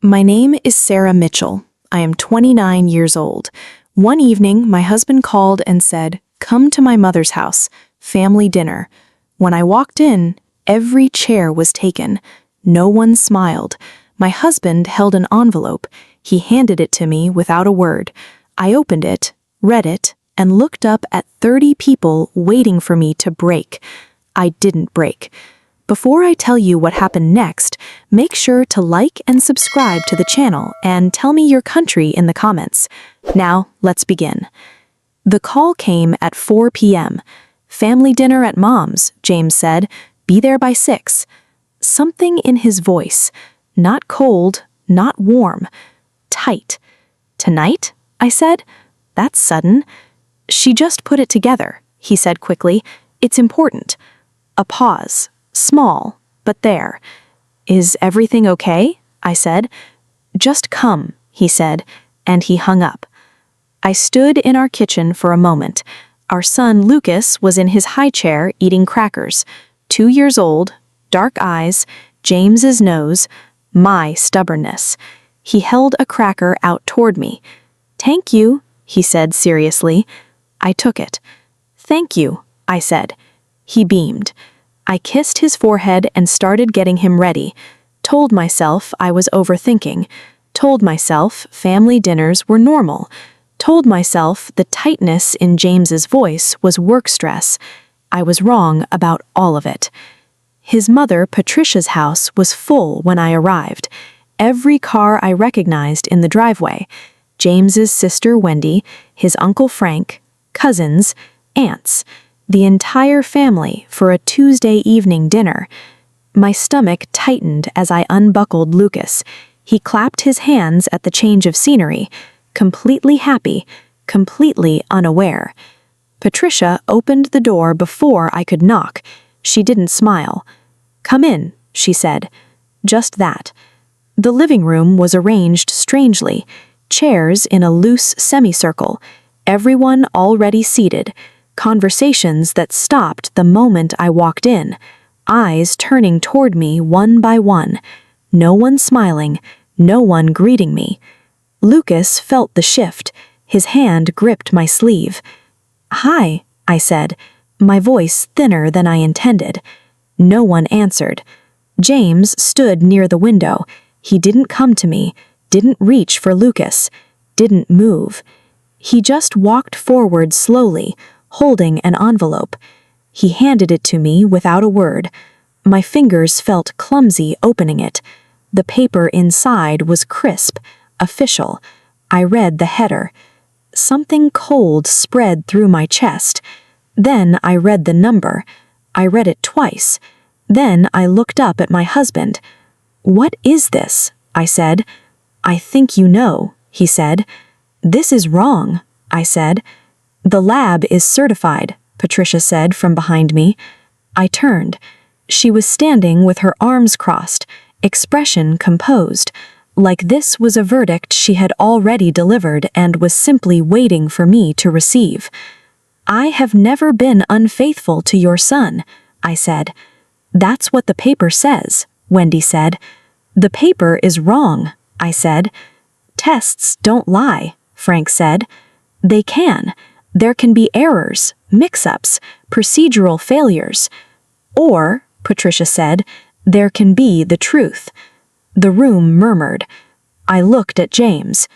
My name is Sarah Mitchell. I am 29 years old. One evening, my husband called and said, "Come to my mother's house, family dinner." When I walked in, every chair was taken. No one smiled. My husband held an envelope. He handed it to me without a word. I opened it, read it, and looked up at 30 people waiting for me to break. I didn't break. Before I tell you what happened next, make sure to like and subscribe to the channel and tell me your country in the comments. Now, let's begin. The call came at 4 p.m. "Family dinner at Mom's," James said. "Be there by 6. Something in his voice. Not cold, not warm. Tight. "Tonight?" I said. "That's sudden." "She just put it together," he said quickly. "It's important." A pause. Small, but there. "Is everything okay?" I said. "Just come," he said, and he hung up. I stood in our kitchen for a moment. Our son Lucas was in his high chair eating crackers. 2 years old, dark eyes, James's nose, my stubbornness. He held a cracker out toward me. "Thank you," he said seriously. I took it. "Thank you," I said. He beamed. I kissed his forehead and started getting him ready. Told myself I was overthinking. Told myself family dinners were normal. Told myself the tightness in James's voice was work stress. I was wrong about all of it. His mother, Patricia's house was full when I arrived. Every car I recognized in the driveway. James's sister Wendy, his uncle Frank, cousins, aunts. The entire family for a Tuesday evening dinner. My stomach tightened as I unbuckled Lucas. He clapped his hands at the change of scenery, completely happy, completely unaware. Patricia opened the door before I could knock. She didn't smile. "Come in," she said. Just that. The living room was arranged strangely, chairs in a loose semicircle, everyone already seated. Conversations that stopped the moment I walked in, eyes turning toward me one by one. No one smiling, no one greeting me. Lucas felt the shift. His hand gripped my sleeve. "Hi," I said, my voice thinner than I intended. No one answered. James stood near the window. He didn't come to me, didn't reach for Lucas, didn't move. He just walked forward slowly, holding an envelope. He handed it to me without a word. My fingers felt clumsy opening it. The paper inside was crisp, official. I read the header. Something cold spread through my chest. Then I read the number. I read it twice. Then I looked up at my husband. "What is this?" I said. "I think you know," he said. "This is wrong," I said. "The lab is certified," Patricia said from behind me. I turned. She was standing with her arms crossed, expression composed, like this was a verdict she had already delivered and was simply waiting for me to receive. "I have never been unfaithful to your son," I said. "That's what the paper says," Wendy said. "The paper is wrong," I said. "Tests don't lie," Frank said. "They can. There can be errors, mix-ups, procedural failures. Or," Patricia said, "there can be the truth." The room murmured. I looked at James.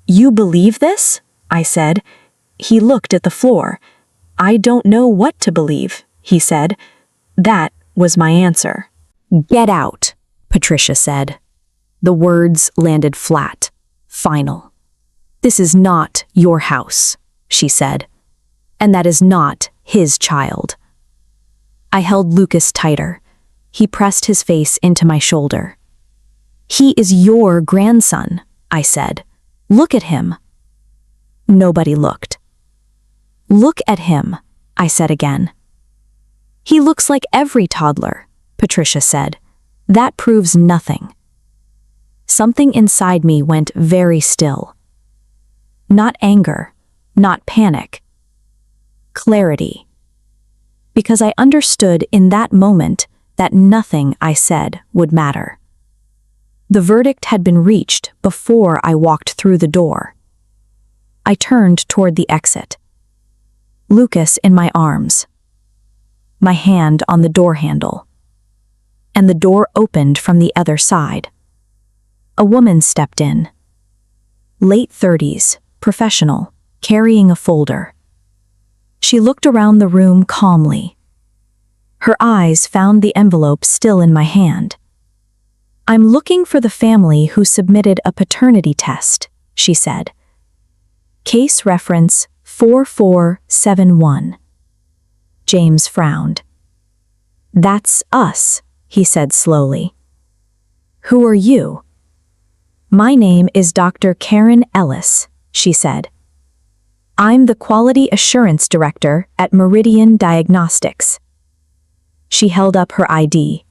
"You believe this?" I said. He looked at the floor. "I don't know what to believe," he said. That was my answer. "Get out," Patricia said. The words landed flat, final. "This is not your house," she said. "And that is not his child." I held Lucas tighter. He pressed his face into my shoulder. "He is your grandson," I said. "Look at him." Nobody looked. "Look at him," I said again. "He looks like every toddler," Patricia said. "That proves nothing." Something inside me went very still. Not anger, not panic. Clarity. Because I understood in that moment that nothing I said would matter. The verdict had been reached before I walked through the door. I turned toward the exit. Lucas in my arms, my hand on the door handle, and the door opened from the other side. A woman stepped in. Late 30s, professional, carrying a folder. She looked around the room calmly. Her eyes found the envelope still in my hand. "I'm looking for the family who submitted a paternity test," she said. "Case reference 4471. James frowned. "That's us," he said slowly. "Who are you?" "My name is Dr. Karen Ellis," she said. "I'm the Quality Assurance Director at Meridian Diagnostics." She held up her ID.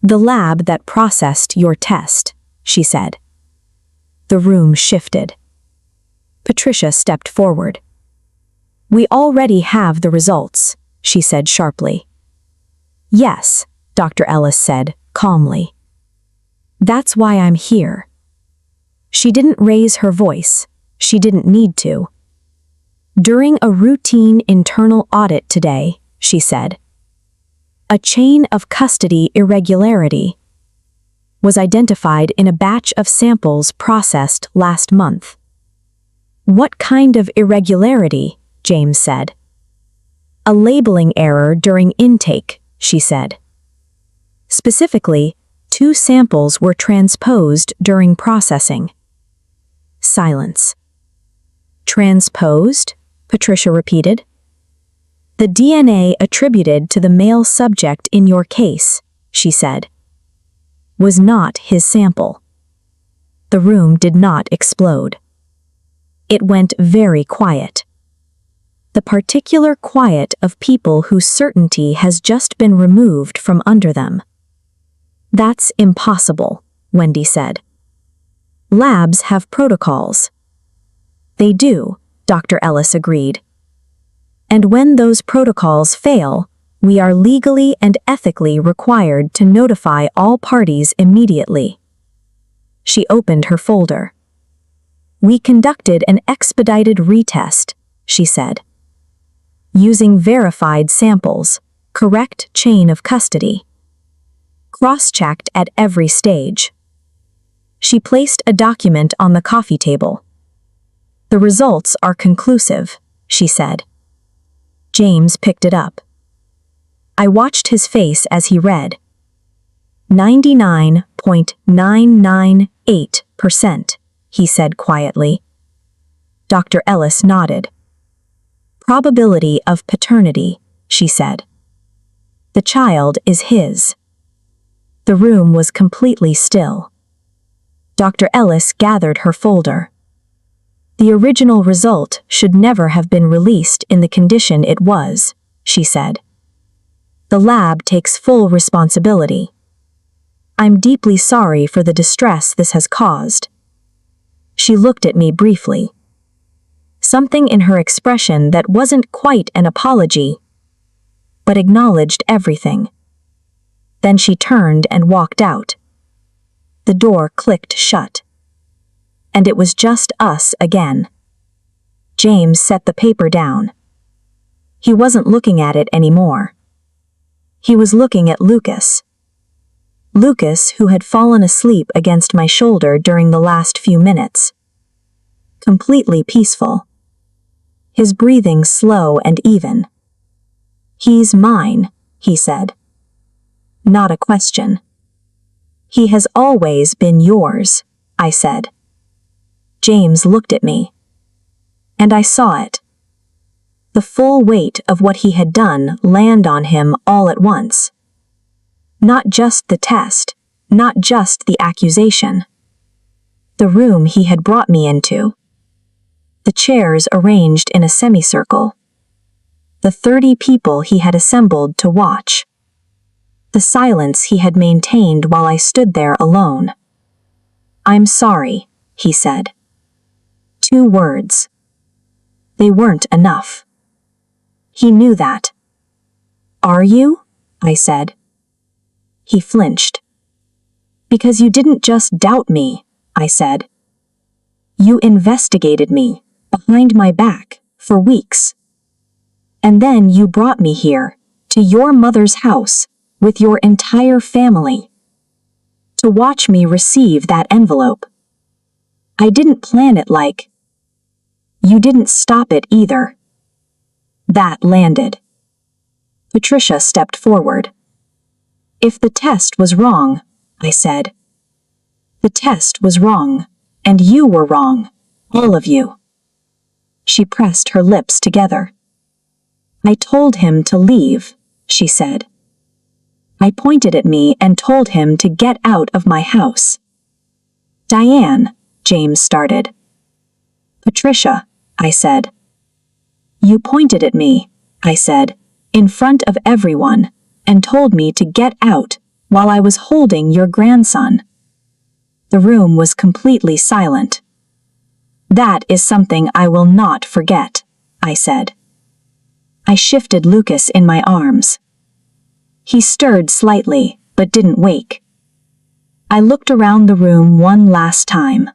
"The lab that processed your test," she said. The room shifted. Patricia stepped forward. "We already have the results," she said sharply. "Yes," Dr. Ellis said calmly. "That's why I'm here." She didn't raise her voice. She didn't need to. "During a routine internal audit today," she said, "a chain of custody irregularity was identified in a batch of samples processed last month." "What kind of irregularity?" James said. "A labeling error during intake," she said. "Specifically, 2 samples were transposed during processing." Silence. "Transposed?" Patricia repeated. "The DNA attributed to the male subject in your case," she said, "was not his sample." The room did not explode. It went very quiet. The particular quiet of people whose certainty has just been removed from under them. "That's impossible," Wendy said. "Labs have protocols." "They do," Dr. Ellis agreed. "And when those protocols fail, we are legally and ethically required to notify all parties immediately." She opened her folder. "We conducted an expedited retest," she said. "Using verified samples, correct chain of custody. Cross-checked at every stage." She placed a document on the coffee table. "The results are conclusive," she said. James picked it up. I watched his face as he read. 99.998%, he said quietly. Dr. Ellis nodded. "Probability of paternity," she said. "The child is his." The room was completely still. Dr. Ellis gathered her folder. "The original result should never have been released in the condition it was," she said. "The lab takes full responsibility. I'm deeply sorry for the distress this has caused." She looked at me briefly. Something in her expression that wasn't quite an apology, but acknowledged everything. Then she turned and walked out. The door clicked shut. And it was just us again. James set the paper down. He wasn't looking at it anymore. He was looking at Lucas. Lucas, who had fallen asleep against my shoulder during the last few minutes. Completely peaceful. His breathing slow and even. "He's mine," he said. Not a question. "He has always been yours," I said. James looked at me. And I saw it. The full weight of what he had done land on him all at once. Not just the test, not just the accusation. The room he had brought me into. The chairs arranged in a semicircle. The 30 people he had assembled to watch. The silence he had maintained while I stood there alone. "I'm sorry," he said. 2 words. They weren't enough. He knew that. "Are you?" I said. He flinched. Because you didn't just doubt me, I said. You investigated me, behind my back, for weeks. And then you brought me here, to your mother's house, with your entire family, to watch me receive that envelope. I didn't plan it like. You didn't stop it either. That landed. Patricia stepped forward. If the test was wrong, I said. The test was wrong, and you were wrong, all of you. She pressed her lips together. I told him to leave, she said. I pointed at me and told him to get out of my house. Diane, James started. Patricia, I said. You pointed at me, I said, in front of everyone, and told me to get out while I was holding your grandson. The room was completely silent. That is something I will not forget, I said. I shifted Lucas in my arms. He stirred slightly, but didn't wake. I looked around the room one last time.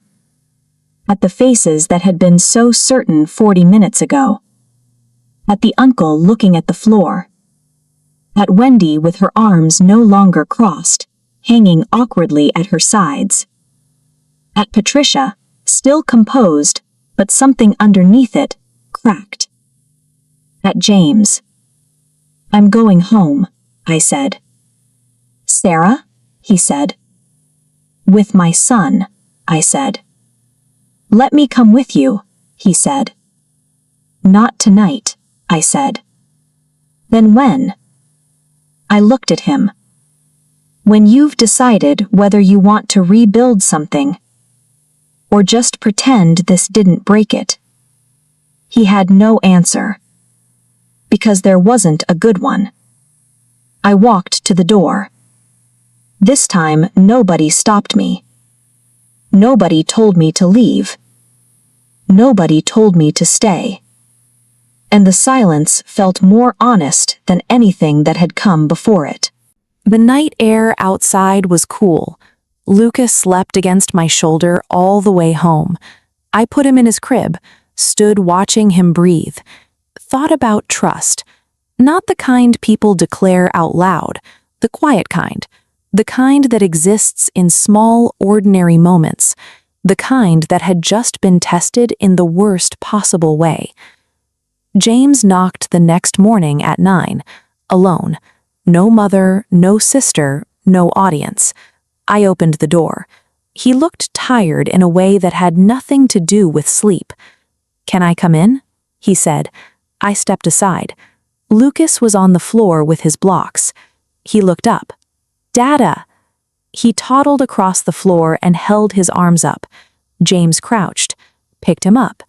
At the faces that had been so certain 40 minutes ago. At the uncle looking at the floor. At Wendy with her arms no longer crossed, hanging awkwardly at her sides. At Patricia, still composed, but something underneath it cracked. At James. I'm going home, I said. Sarah? He said. With my son, I said. Let me come with you, he said. Not tonight, I said. Then when? I looked at him. When you've decided whether you want to rebuild something, or just pretend this didn't break it. He had no answer. Because there wasn't a good one. I walked to the door. This time, nobody stopped me. Nobody told me to leave. Nobody told me to stay. And the silence felt more honest than anything that had come before it. The night air outside was cool. Lucas slept against my shoulder all the way home. I put him in his crib, stood watching him breathe, thought about trust. Not the kind people declare out loud, the quiet kind. The kind that exists in small, ordinary moments. The kind that had just been tested in the worst possible way. James knocked the next morning at 9, alone. No mother, no sister, no audience. I opened the door. He looked tired in a way that had nothing to do with sleep. Can I come in? He said. I stepped aside. Lucas was on the floor with his blocks. He looked up. Dada! He toddled across the floor and held his arms up. James crouched, picked him up,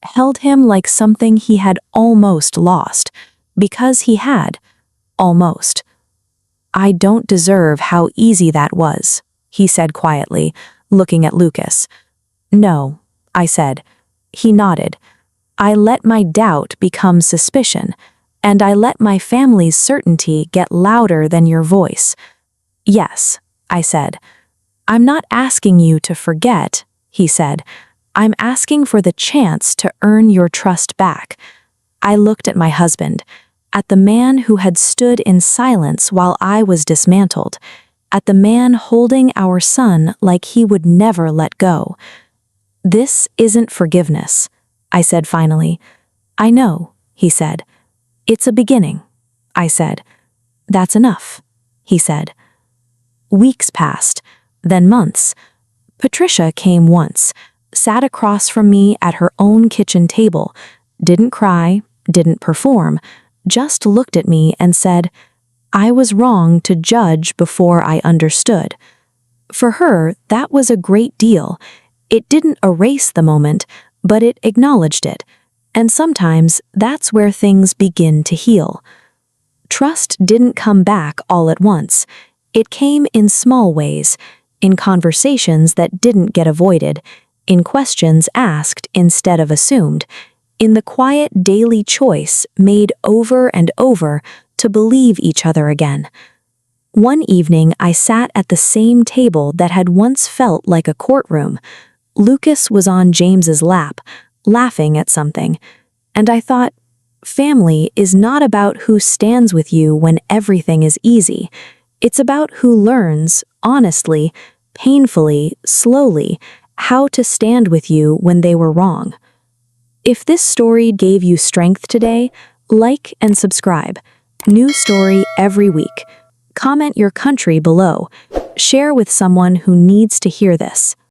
held him like something he had almost lost, because he had, almost. I don't deserve how easy that was, he said quietly, looking at Lucas. No, I said. He nodded. I let my doubt become suspicion, and I let my family's certainty get louder than your voice. Yes, I said. I'm not asking you to forget, he said. I'm asking for the chance to earn your trust back. I looked at my husband, at the man who had stood in silence while I was dismantled, at the man holding our son like he would never let go. This isn't forgiveness, I said finally. I know, he said. It's a beginning, I said. That's enough, he said. Weeks passed, then months. Patricia came once, sat across from me at her own kitchen table, didn't cry, didn't perform, just looked at me and said, I was wrong to judge before I understood. For her, that was a great deal. It didn't erase the moment, but it acknowledged it. And sometimes that's where things begin to heal. Trust didn't come back all at once. It came in small ways, in conversations that didn't get avoided, in questions asked instead of assumed, in the quiet daily choice made over and over to believe each other again. One evening, I sat at the same table that had once felt like a courtroom. Lucas was on James's lap, laughing at something, and I thought, family is not about who stands with you when everything is easy. It's about who learns, honestly, painfully, slowly, how to stand with you when they were wrong. If this story gave you strength today, like and subscribe. New story every week. Comment your country below. Share with someone who needs to hear this.